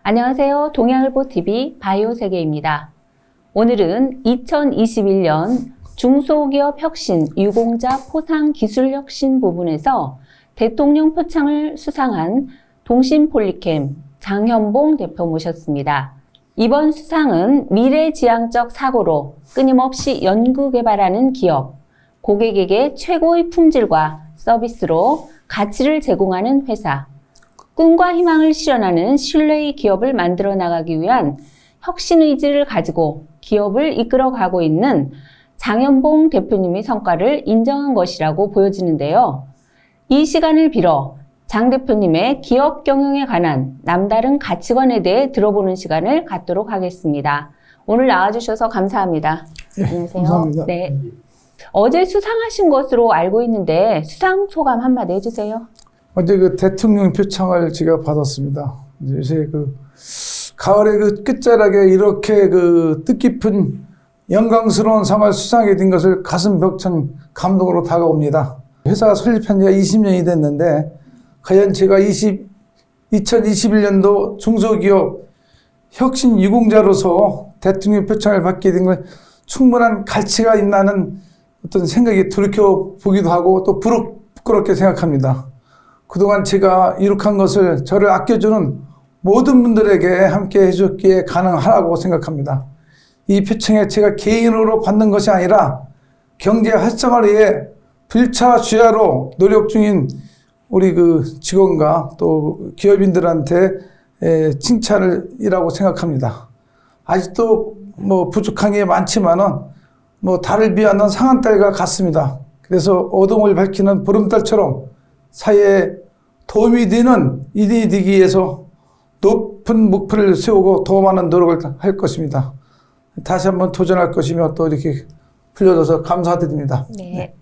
안녕하세요. 동양일보TV 바이오세계입니다. 오늘은 2021년 중소기업 혁신 유공자 포상 기술 혁신 부분에서 대통령 표창을 수상한 동신폴리캠 장현봉 대표 모셨습니다. 이번 수상은 미래지향적 사고로 끊임없이 연구개발하는 기업, 고객에게 최고의 품질과 서비스로 가치를 제공하는 회사, 꿈과 희망을 실현하는 신뢰의 기업을 만들어 나가기 위한 혁신 의지를 가지고 기업을 이끌어가고 있는 장현봉 대표님의 성과를 인정한 것이라고 보여지는데요. 이 시간을 빌어 장 대표님의 기업 경영에 관한 남다른 가치관에 대해 들어보는 시간을 갖도록 하겠습니다. 오늘 나와주셔서 감사합니다. 네, 안녕하세요. 감사합니다. 네. 어제 수상하신 것으로 알고 있는데 수상 소감 한마디 해주세요. 어제 그 대통령 표창을 제가 받았습니다. 요새 그 가을의 그 끝자락에 이렇게 그 뜻깊은 영광스러운 상을 수상하게 된 것을 가슴 벅찬 감동으로 다가옵니다. 회사가 설립한 지가 20년이 됐는데 과연 제가 2021년도 중소기업 혁신 유공자로서 대통령 표창을 받게 된 건 충분한 가치가 있나는 어떤 생각이 돌이켜보기도 하고 또 부끄럽게 생각합니다. 그동안 제가 이룩한 것을 저를 아껴주는 모든 분들에게 함께 해줬기에 가능하다고 생각합니다. 이 표창에 제가 개인으로 받는 것이 아니라 경제 활성화를 위해 불차주야로 노력 중인 우리 그 직원과 또 기업인들한테 칭찬이라고 생각합니다. 아직도 뭐 부족한 게 많지만은 뭐 달을 비하는 상한달과 같습니다. 그래서 어둠을 밝히는 보름달처럼 사회에 도움이 되는 일이 되기 위해서 높은 목표를 세우고 더 많은 노력을 할 것입니다. 다시 한번 도전할 것이며 또 이렇게 불러줘서 감사드립니다. 네.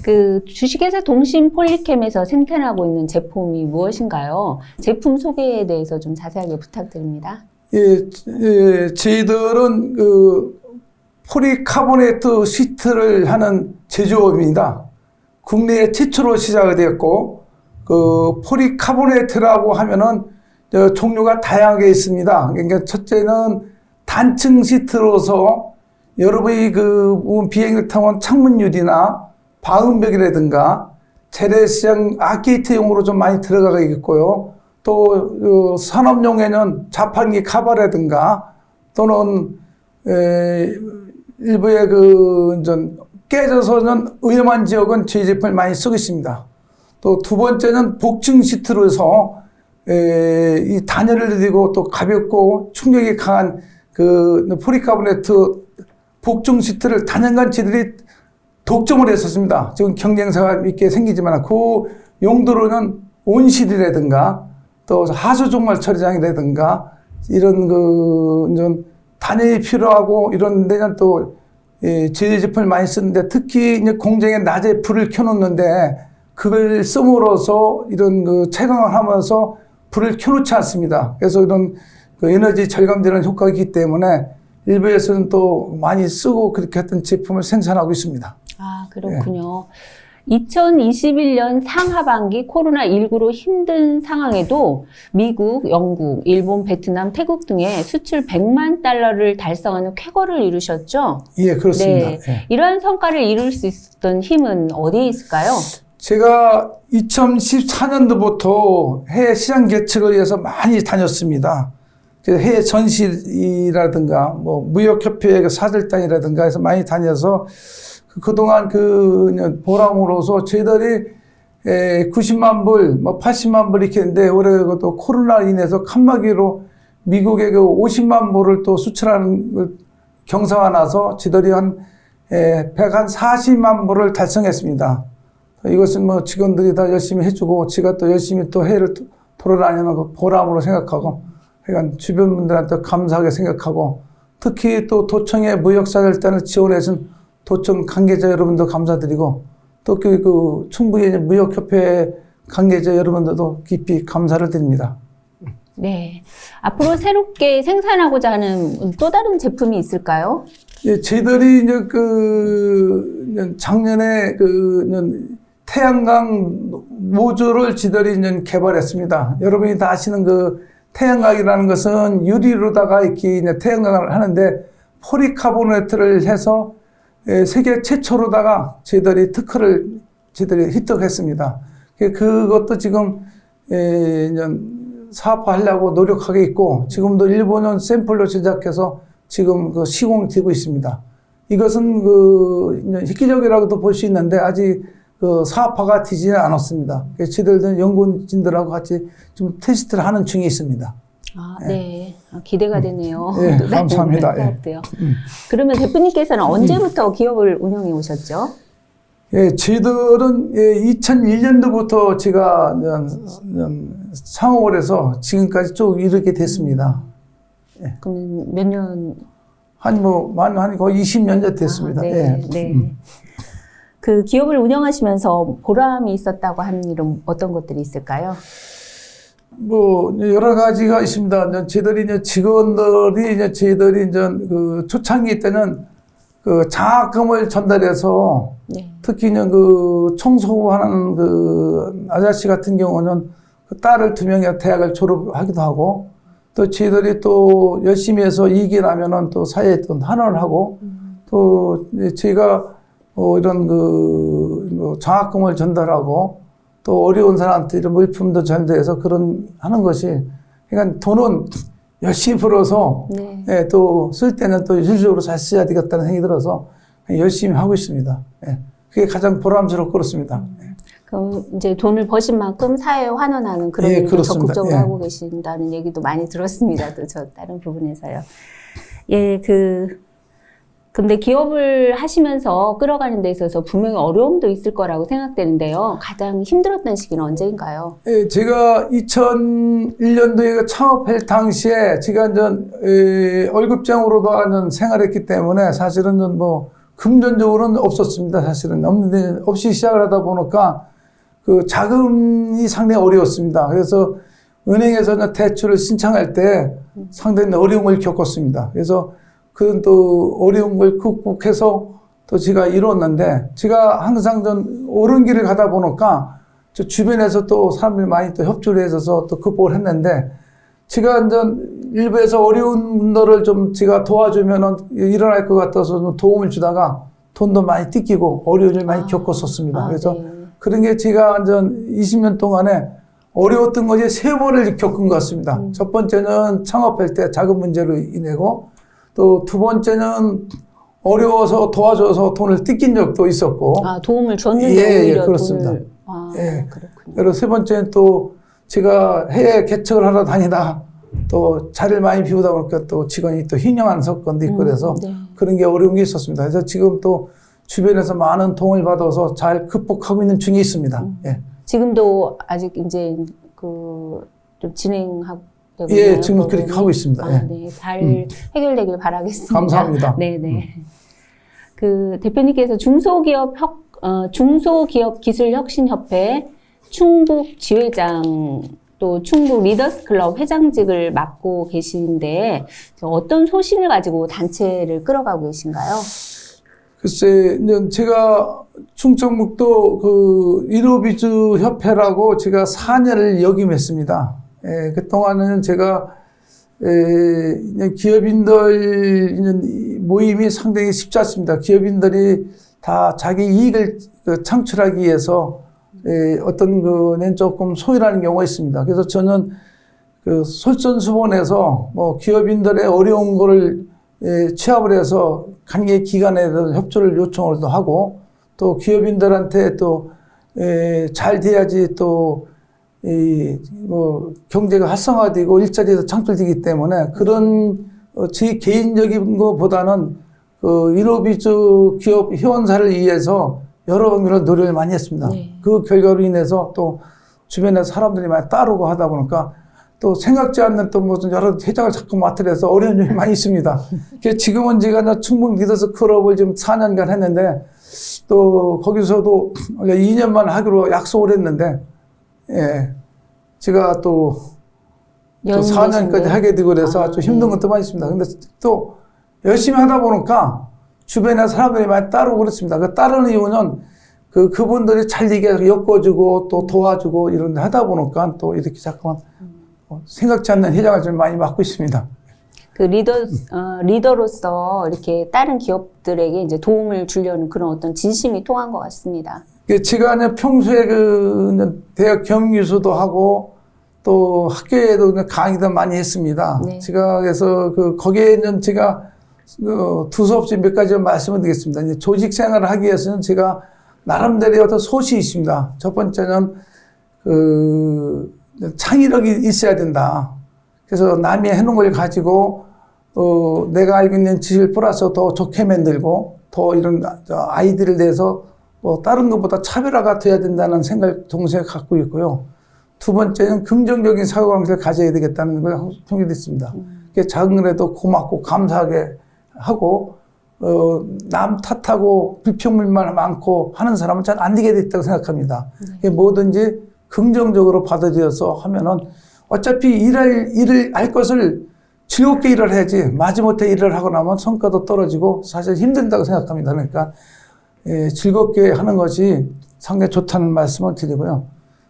그 주식회사 동신폴리캠에서 생산하고 있는 제품이 무엇인가요? 제품 소개에 대해서 좀 자세하게 부탁드립니다. 저희들은 그 포리카보네이트 시트를 하는 제조업입니다. 국내에 최초로 시작이 되었고, 그 포리카보네이트라고 하면은 종류가 다양하게 있습니다. 그러니까 첫째는 단층 시트로서 여러분이 그 비행기를 타면 창문 유리나 방음벽이라든가 재래시장 아케이트용으로 좀 많이 들어가고 있고요. 또 산업용에는 자판기 카바라든가 또는 일부의 그 깨져서는 위험한 지역은 저희 제품을 많이 쓰고 있습니다. 또 두 번째는 복층 시트로 해서 이 단열을 드리고 또 가볍고 충격이 강한 그 포리카보네이트 복층 시트를 단연간 저희들이 독점을 했었습니다. 지금 경쟁사가 있게 생기지만 그 용도로는 온실이라든가 또 하수 종말 처리장이라든가 이런 그 단열이 필요하고 이런 데는 또 저희 제품을 많이 쓰는데 특히 이제 공장에 낮에 불을 켜놓는데 그걸 씀으로써 이런 그 채광을 하면서 불을 켜놓지 않습니다. 그래서 이런 그 에너지 절감되는 효과가 있기 때문에 일부에서는 또 많이 쓰고 그렇게 했던 제품을 생산하고 있습니다. 아, 그렇군요. 2021년 상하반기 코로나19로 힘든 상황에도 미국, 영국, 일본, 베트남, 태국 등의 수출 100만 달러를 달성하는 쾌거를 이루셨죠? 예, 그렇습니다. 네. 예. 이러한 성과를 이룰 수 있었던 힘은 어디에 있을까요? 제가 2014년도부터 해외 시장 개척을 위해서 많이 다녔습니다. 해외 전시라든가 뭐 무역협회 사절단이라든가 해서 많이 다녀서 그동안 그 보람으로서 저희들이 90만 불, 뭐 80만 불 이렇게 했는데 올해 또 코로나로 인해서 칸막이로 미국에 그 50만 불을 또 수출하는 경사가 나서 저희들이 한 140만 불을 달성했습니다. 이것은 뭐 직원들이 다 열심히 해주고 제가 또 열심히 또 해외를 돌아다니는 그 보람으로 생각하고 그러니까 주변 분들한테 감사하게 생각하고 특히 또 도청의 무역사절단을 지원해준 도청 관계자 여러분도 감사드리고 또 그 충북의 무역협회 관계자 여러분들도 깊이 감사를 드립니다. 네. 앞으로 새롭게 생산하고자 하는 또 다른 제품이 있을까요? 예, 저희들이 이제 작년에 태양광 모듈을 저희들이 이제 개발했습니다. 여러분이 다 아시는 그 태양광이라는 것은 유리로다가 이렇게 이제 태양광을 하는데 포리카보네트를 해서 세계 최초로다가 저희들이 획득했습니다. 그것도 지금 이제 사업화하려고 노력하고 있고 지금도 일본은 샘플로 제작해서 지금 그 시공되고 있습니다. 이것은 획기적이라고도 볼 수 있는데 아직 그 사업화가 되지는 않았습니다. 저희들도 연구진들하고 같이 좀 테스트를 하는 중에 있습니다. 아, 네. 기대가 되네요. 네, 감사합니다. 사업도요. 그러면 대표님께서는 언제부터 기업을 운영해 오셨죠? 예, 저희들은 2001년도부터 제가 창업을 해서 지금까지 쭉 이르게 됐습니다. 그럼 몇 년? 한 거의 20년 됐습니다. 아, 네. 예. 네. 그 기업을 운영하시면서 보람이 있었다고 하는 일은 어떤 것들이 있을까요? 여러 가지가 있습니다. 저희들이 직원들이 저희들이 그 초창기 때는 그 장학금을 전달해서 네. 특히 그 청소하는 그 아저씨 같은 경우는 그 딸을 2명이 대학을 졸업하기도 하고 또 저희들이 또 열심히 해서 이익이 나면은 또 사회에 또 환원을 하고 또 저희가 이런 장학금을 전달하고 또 어려운 사람한테 이런 물품도 전달해서 그런 하는 것이 그러니까 돈은 열심히 벌어서 네. 예, 또 쓸 때는 또 효율적으로 잘 써야 되겠다는 생각이 들어서 열심히 하고 있습니다. 예. 그게 가장 보람스럽고 그렇습니다. 그럼 이제 돈을 버신 만큼 사회에 환원하는 그런 예, 일도 그렇습니다. 적극적으로 예. 하고 계신다는 얘기도 많이 들었습니다. 또 저 다른 부분에서요. 예, 근데 기업을 하시면서 끌어가는 데 있어서 분명히 어려움도 있을 거라고 생각되는데요. 가장 힘들었던 시기는 언제인가요? 예, 제가 2001년도에 창업할 당시에 제가 월급장으로도 생활했기 때문에 사실은 금전적으로는 없었습니다. 사실은 없는데 없이 시작을 하다 보니까 그 자금이 상당히 어려웠습니다. 그래서 은행에서 대출을 신청할 때 상당히 어려움을 겪었습니다. 그래서 그런 또 어려운 걸 극복해서 또 제가 이뤘는데 제가 항상 옳은 길을 가다 보니까 저 주변에서 또 사람들이 많이 또 협조를 해줘서 또 극복을 했는데 제가 일부에서 어려운 분들을 좀 제가 도와주면은 일어날 것 같아서 좀 도움을 주다가 돈도 많이 뜯기고 어려운 일 많이 겪었었습니다. 그래서 네. 그런 게 제가 20년 동안에 어려웠던 것이 3번을 겪은 것 같습니다. 첫 번째는 창업할 때 자금 문제로 인해고 또 2번째는 어려워서 도와줘서 돈을 뜯긴 적도 있었고. 아, 도움을 줬는데 오히려 그렇습니다. 돈을. 아, 예. 그렇군요. 그리고 3번째는 또 제가 해외 개척을 하러 다니다 또 자리를 많이 비우다 보니까 또 직원이 또 희명한 사건도 있고 그래서 네. 그런 게 어려운 게 있었습니다. 그래서 지금 또 주변에서 많은 도움을 받아서 잘 극복하고 있는 중에 있습니다. 예. 지금도 아직 이제 좀 진행하고 예, 지금 그렇게 하고 있습니다. 아, 예. 네, 잘 해결되길 바라겠습니다. 감사합니다. 네네. 그 대표님께서 중소기업 기술혁신협회 충북 지회장 또 충북 리더스클럽 회장직을 맡고 계시는데 어떤 소신을 가지고 단체를 끌어가고 계신가요? 글쎄, 제가 충청북도 그 이노비즈 협회라고 제가 4년을 역임했습니다. 예, 그동안은 제가 기업인들 모임이 상당히 쉽지 않습니다. 기업인들이 다 자기 이익을 창출하기 위해서 어떤 거는 조금 소홀하는 경우가 있습니다. 그래서 저는 그 솔선수범해서 기업인들의 어려운 거를 취합을 해서 관계 기관에 협조를 요청을 또 하고 또 기업인들한테 또 잘 돼야지 또 경제가 활성화되고 일자리도 창출되기 때문에 그런 제 개인적인 것보다는 그 이노비즈 기업 회원사를 위해서 여러 방면으로 노력을 많이 했습니다. 네. 그 결과로 인해서 또 주변에 사람들이 많이 따르고 하다 보니까 또 생각지 않는 또 무슨 여러 회장을 자꾸 맡으려서 어려운 점이 많이 있습니다. 지금은 제가 충북 리더스 클럽을 지금 4년간 했는데 또 거기서도 원래 2년만 하기로 약속을 했는데 예, 제가 또 4년까지 하게 되고 그래서 아주 힘든 것도 많이 있습니다. 근데 또 열심히 하다 보니까 주변에 사람들이 많이 따르고 그렇습니다. 그 따르는 이유는 그분들이 잘 얘기해서 엮어주고 또 도와주고 이런 데 하다 보니까 또 이렇게 잠깐만 생각지 않는 회장을 좀 많이 맡고 있습니다. 그 리더로서 이렇게 다른 기업들에게 이제 도움을 주려는 그런 어떤 진심이 통한 것 같습니다. 제가 이제 평소에 대학 경영교수도 하고 또 학교에도 강의도 많이 했습니다. 네. 제가 그래서 거기에는 제가 두서없이 몇 가지 말씀을 드리겠습니다. 이제 조직 생활을 하기 위해서는 제가 나름대로의 어떤 소식이 있습니다. 첫 번째는 창의력이 있어야 된다. 그래서 남이 해놓은 걸 가지고 내가 알고 있는 지식을 플러스 더 좋게 만들고 더 이런 아이디어를 내서 다른 것보다 차별화가 돼야 된다는 생각을 동시에 갖고 있고요. 두 번째는 긍정적인 사고관계를 가져야 되겠다는 걸 통일했습니다. 작은 거라도 고맙고 감사하게 하고 남 탓하고 불평물만 많고 하는 사람은 잘 안 되게 됐다고 생각합니다. 뭐든지 긍정적으로 받아들여서 하면은 어차피 일을 할 것을 즐겁게 일을 해야지 마지못해 일을 하고 나면 성과도 떨어지고 사실 힘든다고 생각합니다. 그러니까 즐겁게 하는 것이 상당히 좋다는 말씀을 드리고요.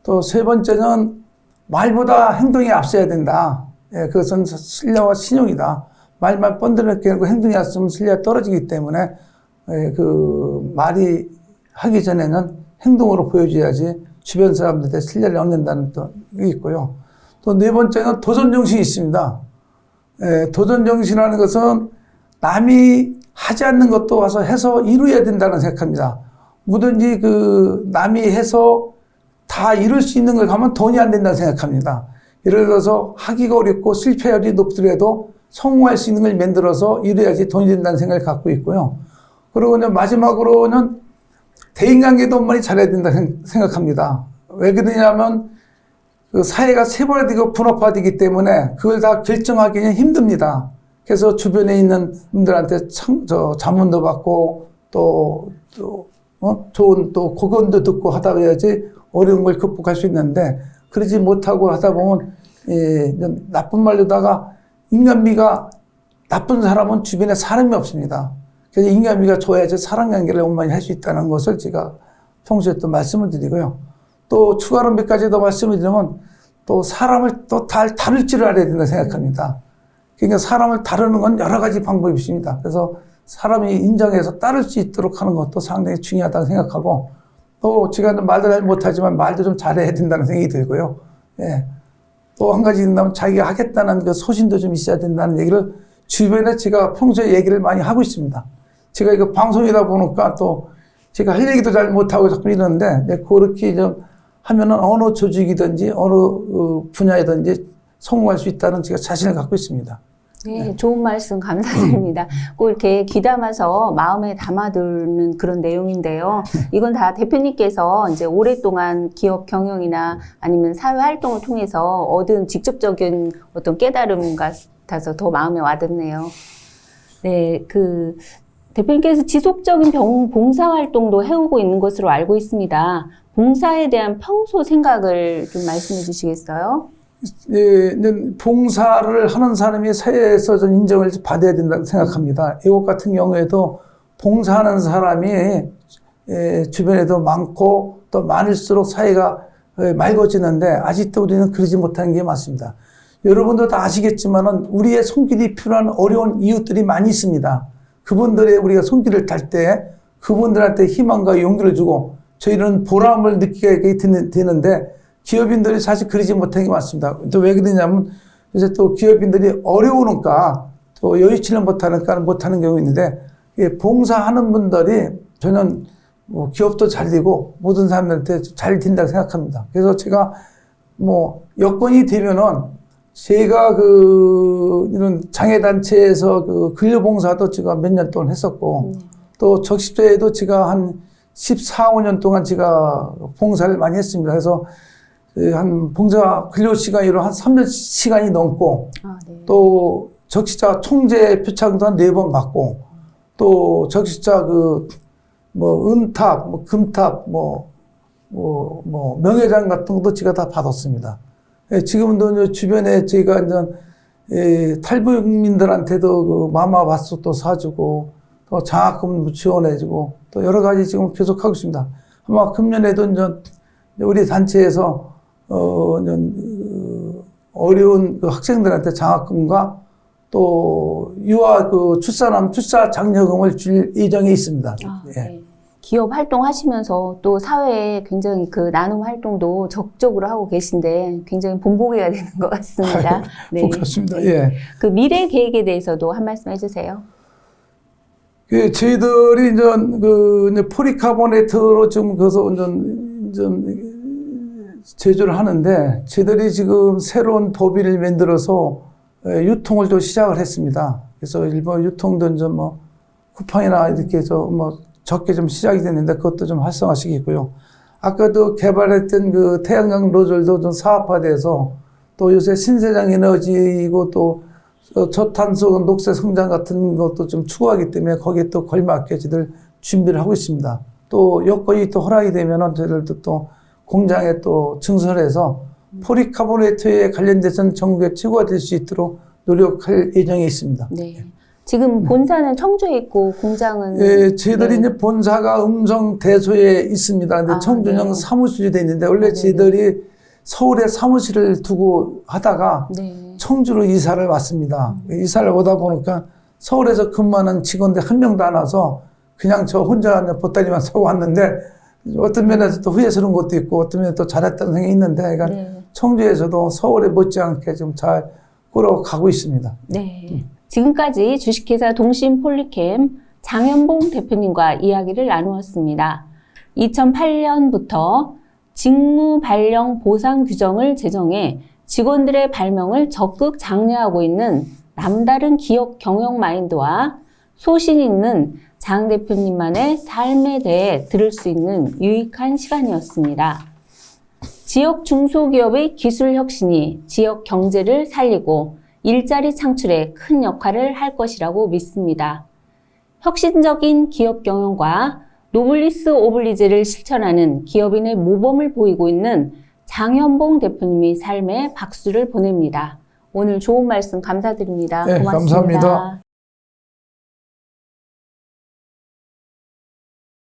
또 세 번째는 말보다 행동이 앞서야 된다. 그것은 신뢰와 신용이다. 말만 뻔드럽게 하고 행동이 앞서면 신뢰가 떨어지기 때문에 말이 하기 전에는 행동으로 보여줘야지 주변 사람들한테 신뢰를 얻는다는 게 있고요. 또 네 번째는 도전정신이 있습니다. 도전정신이라는 것은 남이 하지 않는 것도 와서 해서 이루어야 된다는 생각합니다. 뭐든지 남이 해서 다 이룰 수 있는 걸 가면 돈이 안 된다고 생각합니다. 예를 들어서 하기가 어렵고 실패율이 높더라도 성공할 수 있는 걸 만들어서 이뤄야지 돈이 된다는 생각을 갖고 있고요. 그리고 마지막으로는 대인관계도 엄마니 잘해야 된다고 생각합니다. 왜 그러냐면 사회가 세분화되고 분업화되기 때문에 그걸 다 결정하기는 힘듭니다. 그래서 주변에 있는 분들한테 자문도 받고 좋은 고견도 듣고 하다 해야지 어려운 걸 극복할 수 있는데 그러지 못하고 하다 보면 나쁜 말로다가 인간미가 나쁜 사람은 주변에 사람이 없습니다. 그래서 인간미가 좋아야지 사람관계를 원만히 할 수 있다는 것을 제가 평소에 또 말씀을 드리고요. 또 추가로 몇 가지 더 말씀을 드리면 또 사람을 또 다룰 줄 알아야 된다고 생각합니다. 그러니까 사람을 다루는 건 여러 가지 방법이 있습니다. 그래서 사람이 인정해서 따를 수 있도록 하는 것도 상당히 중요하다고 생각하고 또 제가 말도 잘 못하지만 말도 좀 잘해야 된다는 생각이 들고요. 또 한 가지 있다면 자기가 하겠다는 그 소신도 좀 있어야 된다는 얘기를 주변에 제가 평소에 얘기를 많이 하고 있습니다. 제가 이거 방송이다 보니까 또 제가 할 얘기도 잘 못하고 자꾸 이러는데 그렇게 좀 하면은 어느 조직이든지 어느 분야이든지 성공할 수 있다는 제가 자신을 갖고 있습니다. 네, 좋은 말씀 감사드립니다. 꼭 이렇게 귀담아서 마음에 담아두는 그런 내용인데요. 이건 다 대표님께서 이제 오랫동안 기업 경영이나 아니면 사회 활동을 통해서 얻은 직접적인 어떤 깨달음 같아서 더 마음에 와닿네요. 네, 대표님께서 지속적인 봉사 활동도 해오고 있는 것으로 알고 있습니다. 봉사에 대한 평소 생각을 좀 말씀해 주시겠어요? 봉사를 하는 사람이 사회에서 좀 인정을 받아야 된다고 생각합니다. 이것 같은 경우에도 봉사하는 사람이 주변에도 많고 또 많을수록 사회가 맑아지는데 아직도 우리는 그러지 못하는 게 맞습니다. 여러분도 다 아시겠지만은 우리의 손길이 필요한 어려운 이웃들이 많이 있습니다. 그분들의 우리가 손길을 탈 때 그분들한테 희망과 용기를 주고 저희는 보람을 느끼게 되는데 기업인들이 사실 그러지 못하는 게 맞습니다. 또 왜 그러냐면 이제 또 기업인들이 어려우니까 또 여의치를 못하는 경우 있는데 봉사하는 분들이 저는 기업도 잘 되고 모든 사람들한테 잘 된다고 생각합니다. 그래서 제가 여건이 되면은 제가 이런 장애단체에서 근로봉사도 제가 몇 년 동안 했었고 또 적십자에도 제가 한 14, 15년 동안 제가 봉사를 많이 했습니다. 그래서 한 봉사 근로 시간으로 한 3년 시간이 넘고 네. 또 적십자 총재 표창도 한 4번 받고 또 적십자 은탑, 금탑, 명예장 같은 것도 제가 다 받았습니다. 지금도 주변에 제가 이제 탈북민들한테도 마마바스도 사주고 또 장학금 지원해주고 또 여러 가지 지금 계속하고 있습니다. 아마 금년에도 이제 우리 단체에서 어려운 그 학생들한테 장학금과 또 유아 그 출산암 출사 장려금을 줄 예정에 있습니다. 예. 네. 기업 활동하시면서 또 사회에 굉장히 그 나눔 활동도 적극적으로 하고 계신데 굉장히 본보기가 되는 것 같습니다. 네. 그렇습니다. 예. 그 미래 계획에 대해서도 한 말씀 해주세요. 그 저희들이 이제 포리카보네트로 좀 그래서 좀 제조를 하는데 저희들이 지금 새로운 법인을 만들어서 유통을 또 시작을 했습니다. 그래서 일본 유통도 좀 뭐 쿠팡이나 이렇게 적게 좀 시작이 됐는데 그것도 좀 활성화시키고요. 아까도 개발했던 그 태양광 노즐도 좀 사업화돼서 또 요새 신세장 에너지이고 또 저탄소 녹색 성장 같은 것도 좀 추구하기 때문에 거기에 또 걸맞게 저희들 준비를 하고 있습니다. 또 여건이 또 허락이 되면은 저희들도 또 공장에 또 증설해서 포리카보네트에 관련돼서는 전국에 최고가 될 수 있도록 노력할 예정에 있습니다. 네. 지금 본사는 청주에 있고 공장은 예, 저희들이 이제 본사가 음성 대소에 있습니다. 근데 청주는 네. 사무실이 돼 있는데 원래 저희들이 서울에 사무실을 두고 하다가 네. 청주로 이사를 왔습니다. 이사를 오다 보니까 서울에서 근무하는 직원들 한 명도 안 와서 그냥 저 혼자 보따리만 사고 왔는데 어떤 면에서 또 후회스러운 것도 있고 어떤 면에서 또 잘했다는 생각이 있는데 그러니까 네. 청주에서도 서울에 못지않게 좀 잘 끌어가고 있습니다. 네. 지금까지 주식회사 동신폴리캠 장현봉 대표님과 이야기를 나누었습니다. 2008년부터 직무 발령 보상 규정을 제정해 직원들의 발명을 적극 장려하고 있는 남다른 기업 경영 마인드와 소신 있는 장 대표님만의 삶에 대해 들을 수 있는 유익한 시간이었습니다. 지역 중소기업의 기술 혁신이 지역 경제를 살리고 일자리 창출에 큰 역할을 할 것이라고 믿습니다. 혁신적인 기업 경영과 노블리스 오블리제를 실천하는 기업인의 모범을 보이고 있는 장현봉 대표님의 삶에 박수를 보냅니다. 오늘 좋은 말씀 감사드립니다. 네, 고맙습니다. 감사합니다.